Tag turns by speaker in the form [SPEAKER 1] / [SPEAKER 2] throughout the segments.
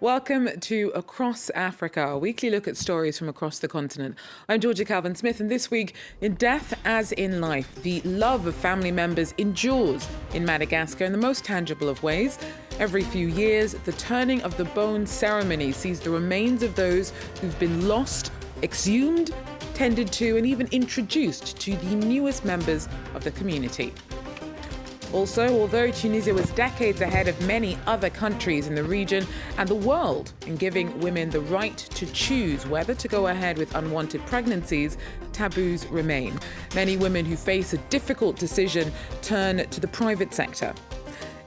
[SPEAKER 1] Welcome to Across Africa, a weekly look at stories from across the continent. I'm Georgia Calvin-Smith, and this week, in death as in life, the love of family members endures in Madagascar in the most tangible of ways. Every few years, the turning of the bone ceremony sees the remains of those who've been lost, exhumed, tended to, and even introduced to the newest members of the community. Also, although Tunisia was decades ahead of many other countries in the region and the world in giving women the right to choose whether to go ahead with unwanted pregnancies, taboos remain. Many women who face a difficult decision turn to the private sector.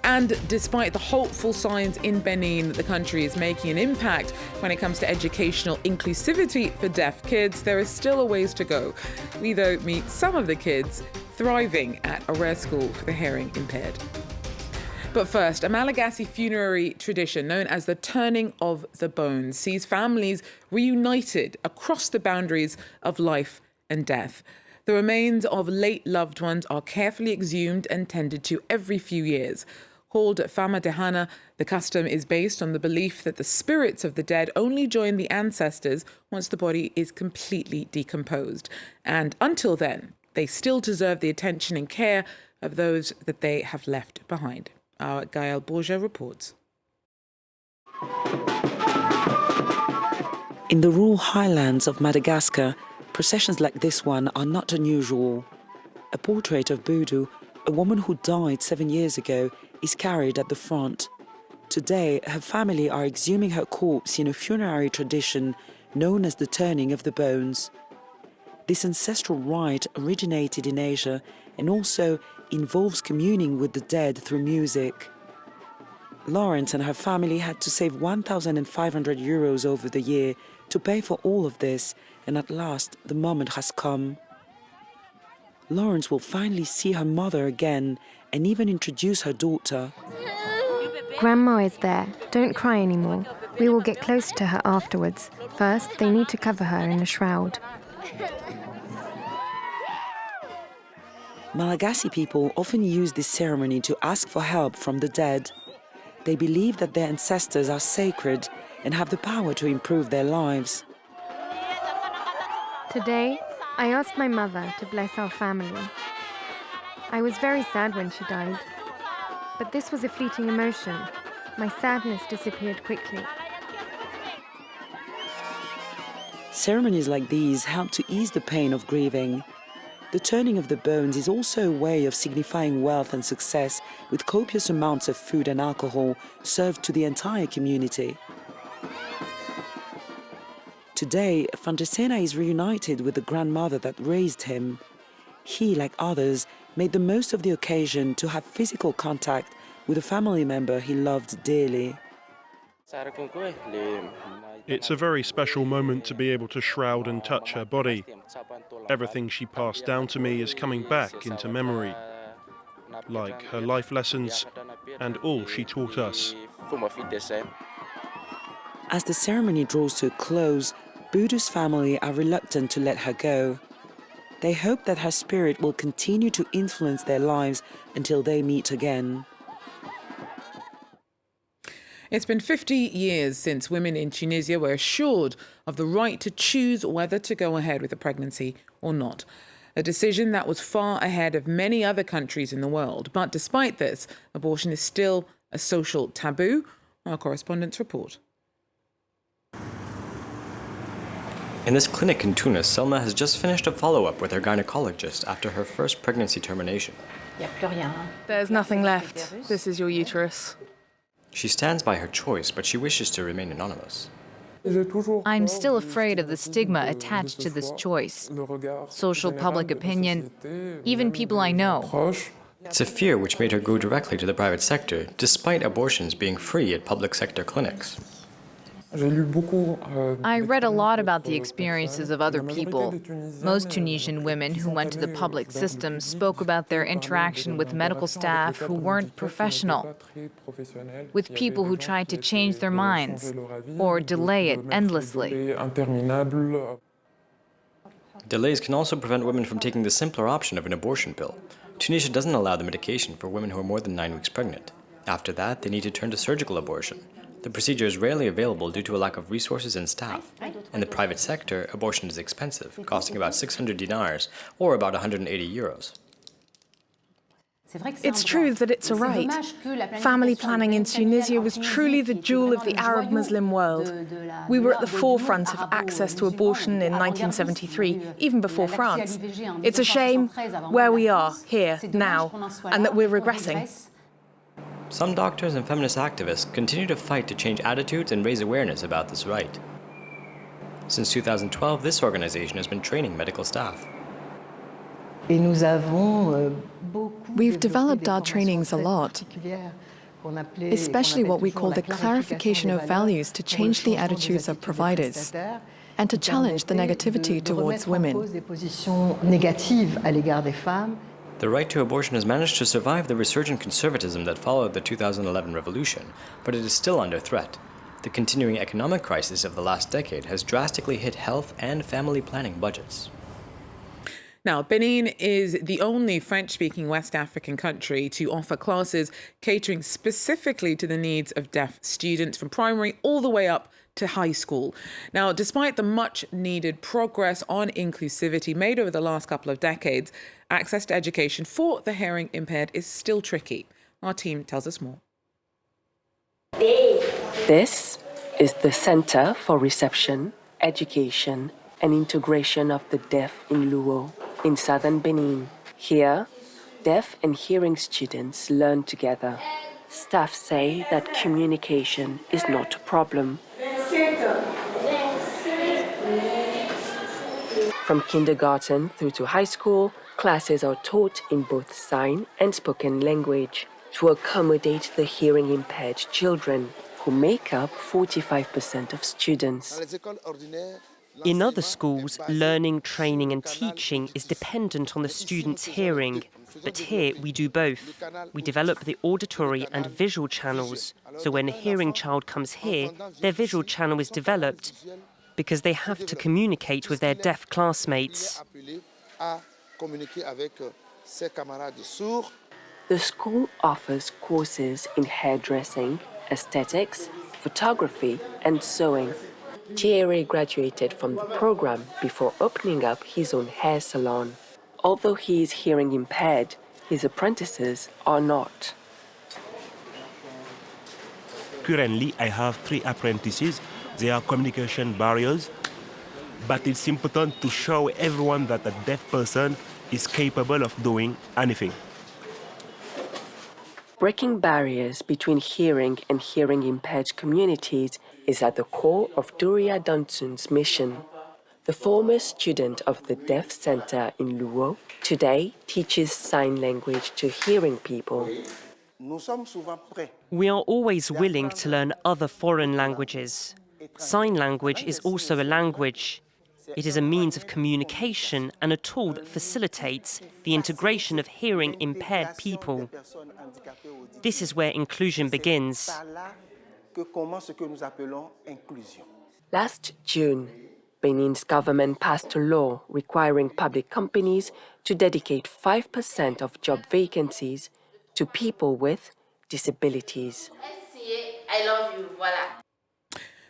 [SPEAKER 1] And despite the hopeful signs in Benin that the country is making an impact when it comes to educational inclusivity for deaf kids, there is still a ways to go. We, though, meet some of the kids thriving at a rare school for the hearing-impaired. But first, a Malagasy funerary tradition known as the turning of the bones sees families reunited across the boundaries of life and death. The remains of late loved ones are carefully exhumed and tended to every few years. Called Famadehana, the custom is based on the belief that the spirits of the dead only join the ancestors once the body is completely decomposed. And until then, they still deserve the attention and care of those that they have left behind. Our Gael Borja reports.
[SPEAKER 2] In the rural highlands of Madagascar, processions like this one are not unusual. A portrait of Boudou, a woman who died 7 years ago, is carried at the front. Today, her family are exhuming her corpse in a funerary tradition known as the turning of the bones. This ancestral rite originated in Asia and also involves communing with the dead through music. Lawrence and her family had to save 1,500 euros over the year to pay for all of this, and at last the moment has come. Lawrence will finally see her mother again and even introduce her daughter.
[SPEAKER 3] Grandma is there. Don't cry anymore. We will get close to her afterwards. First, they need to cover her in a shroud.
[SPEAKER 2] Malagasy people often use this ceremony to ask for help from the dead. They believe that their ancestors are sacred and have the power to improve their lives.
[SPEAKER 3] Today, I asked my mother to bless our family. I was very sad when she died, but this was a fleeting emotion. My sadness disappeared quickly.
[SPEAKER 2] Ceremonies like these help to ease the pain of grieving. The turning of the bones is also a way of signifying wealth and success, with copious amounts of food and alcohol served to the entire community. Today, Fantesena is reunited with the grandmother that raised him. He, like others, made the most of the occasion to have physical contact with a family member he loved dearly.
[SPEAKER 4] It's a very special moment to be able to shroud and touch her body. Everything she passed down to me is coming back into memory, like her life lessons and all she taught us.
[SPEAKER 2] As the ceremony draws to a close, Boudou's family are reluctant to let her go. They hope that her spirit will continue to influence their lives until they meet again.
[SPEAKER 1] It's been 50 years since women in Tunisia were assured of the right to choose whether to go ahead with a pregnancy or not. A decision that was far ahead of many other countries in the world. But despite this, abortion is still a social taboo. Our correspondents report.
[SPEAKER 5] In this clinic in Tunis, Selma has just finished a follow-up with her gynecologist after her first pregnancy termination.
[SPEAKER 6] There's nothing left. This is your uterus.
[SPEAKER 5] She stands by her choice, but she wishes to remain anonymous.
[SPEAKER 7] I'm still afraid of the stigma attached to this choice. Social public opinion, even people I know.
[SPEAKER 5] It's a fear which made her go directly to the private sector, despite abortions being free at public sector clinics.
[SPEAKER 7] I read a lot about the experiences of other people. Most Tunisian women who went to the public system spoke about their interaction with medical staff who weren't professional, with people who tried to change their minds or delay it endlessly.
[SPEAKER 5] Delays can also prevent women from taking the simpler option of an abortion pill. Tunisia doesn't allow the medication for women who are more than 9 weeks pregnant. After that, they need to turn to surgical abortion. The procedure is rarely available due to a lack of resources and staff. In the private sector, abortion is expensive, costing about 600 dinars, or about 180 euros.
[SPEAKER 6] It's true that it's a right. Family planning in Tunisia was truly the jewel of the Arab Muslim world. We were at the forefront of access to abortion in 1973, even before France. It's a shame where we are, here, now, and that we're regressing.
[SPEAKER 5] Some doctors and feminist activists continue to fight to change attitudes and raise awareness about this right. Since 2012, this organization has been training medical staff.
[SPEAKER 8] We've developed our trainings a lot, especially what we call the clarification of values to change the attitudes of providers and to challenge the negativity towards women.
[SPEAKER 5] The right to abortion has managed to survive the resurgent conservatism that followed the 2011 revolution, but it is still under threat. The continuing economic crisis of the last decade has drastically hit health and family planning budgets.
[SPEAKER 1] Now, Benin is the only French-speaking West African country to offer classes catering specifically to the needs of deaf students from primary all the way up to high school. Now, despite the much-needed progress on inclusivity made over the last couple of decades, access to education for the hearing-impaired is still tricky. Our team tells us more.
[SPEAKER 9] This is the Center for Reception, Education and Integration of the Deaf in Luo, in southern Benin. Here, deaf and hearing students learn together. Staff say that communication is not a problem. From kindergarten through to high school, classes are taught in both sign and spoken language to accommodate the hearing-impaired children, who make up 45% of students.
[SPEAKER 10] In other schools, learning, training and teaching is dependent on the students' hearing. But here we do both. We develop the auditory and visual channels. So when a hearing child comes here, their visual channel is developed because they have to communicate with their deaf classmates.
[SPEAKER 9] The school offers courses in hairdressing, aesthetics, photography and sewing. Thierry graduated from the program before opening up his own hair salon. Although he is hearing impaired, his apprentices are not.
[SPEAKER 11] Currently, I have 3 apprentices. They are communication barriers, but it's important to show everyone that a deaf person is capable of doing anything.
[SPEAKER 9] Breaking barriers between hearing and hearing-impaired communities is at the core of Duria Dunsun's mission. The former student of the Deaf Center in Luo today teaches sign language to hearing people.
[SPEAKER 10] We are always willing to learn other foreign languages. Sign language is also a language. It is a means of communication and a tool that facilitates the integration of hearing-impaired people. This is where inclusion begins.
[SPEAKER 9] Last June, Benin's government passed a law requiring public companies to dedicate 5% of job vacancies to people with disabilities.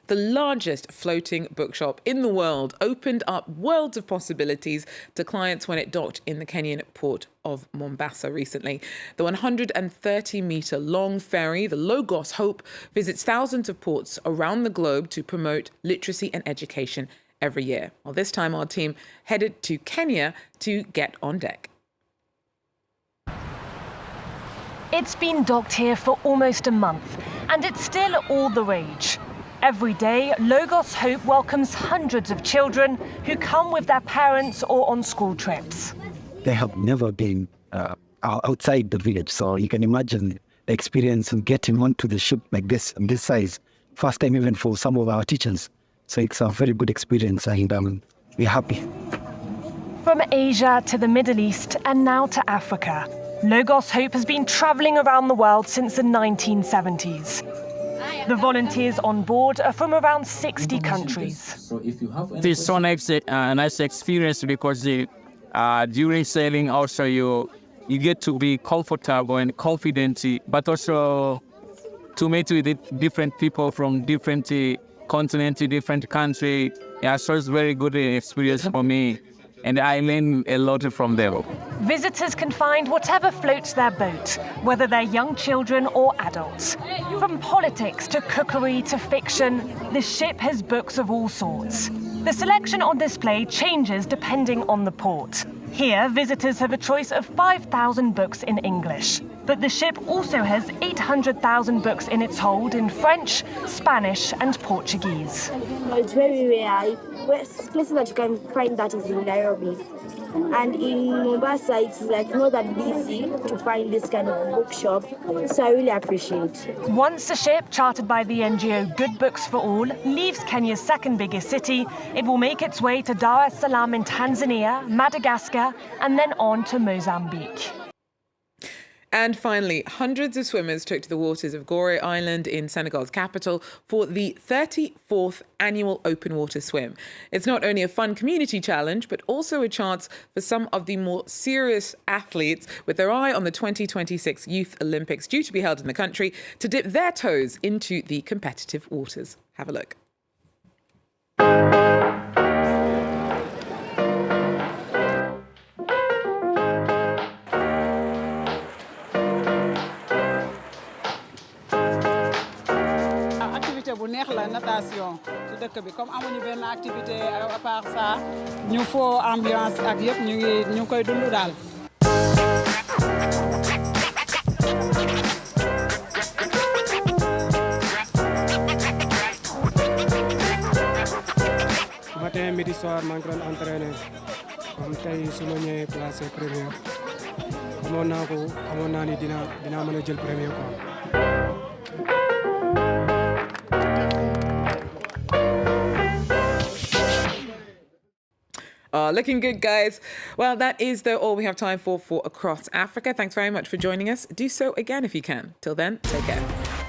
[SPEAKER 1] The largest floating bookshop in the world opened up worlds of possibilities to clients when it docked in the Kenyan port of Mombasa recently. The 130-metre long ferry, the Lagos Hope, visits thousands of ports around the globe to promote literacy and education every year. Well, this time our team headed to Kenya to get on deck.
[SPEAKER 12] It's been docked here for almost a month, and it's still all the rage. Every day, Lagos Hope welcomes hundreds of children who come with their parents or on school trips.
[SPEAKER 13] They have never been outside the village, so you can imagine the experience of getting onto the ship like this size. First time even for some of our teachers. So it's a very good experience, and we're happy.
[SPEAKER 12] From Asia to the Middle East and now to Africa, Lagos Hope has been travelling around the world since the 1970s. The volunteers on board are from around 60 countries.
[SPEAKER 14] It's so nice experience because during sailing also you get to be comfortable and confident, but also to meet with different people from different continents, different country. Yeah, so it's very good experience for me, and I learned a lot from them.
[SPEAKER 12] Visitors can find whatever floats their boat, whether they're young children or adults. From politics to cookery to fiction, the ship has books of all sorts. The selection on display changes depending on the port. Here, visitors have a choice of 5,000 books in English. But the ship also has 800,000 books in its hold in French, Spanish and Portuguese.
[SPEAKER 15] It's very rare. Places that you can find that is in Nairobi. And in Mombasa, it's like not that easy to find this kind of bookshop. So I really appreciate it.
[SPEAKER 12] Once a ship chartered by the NGO Good Books for All leaves Kenya's second biggest city, it will make its way to Dar es Salaam in Tanzania, Madagascar, and then on to Mozambique.
[SPEAKER 1] And finally, hundreds of swimmers took to the waters of Gorée Island in Senegal's capital for the 34th annual open water swim. It's not only a fun community challenge, but also a chance for some of the more serious athletes with their eye on the 2026 Youth Olympics due to be held in the country to dip their toes into the competitive waters. Have a look.
[SPEAKER 16] bu neex la natation ci dëkk bi comme amuñu benn activité à part ça ñu foo ambiance ak yëpp ñu ngi koy dund daal.
[SPEAKER 17] matin midi soir maa ngi doon entraîné comme tey su ma ñëwee placé premier xamoon naa ni dinaa mën a jël premier quoi.
[SPEAKER 1] Looking good, guys. Well, that is, though, all we have time for Across Africa. Thanks very much for joining us. Do so again if you can. Till then, take care.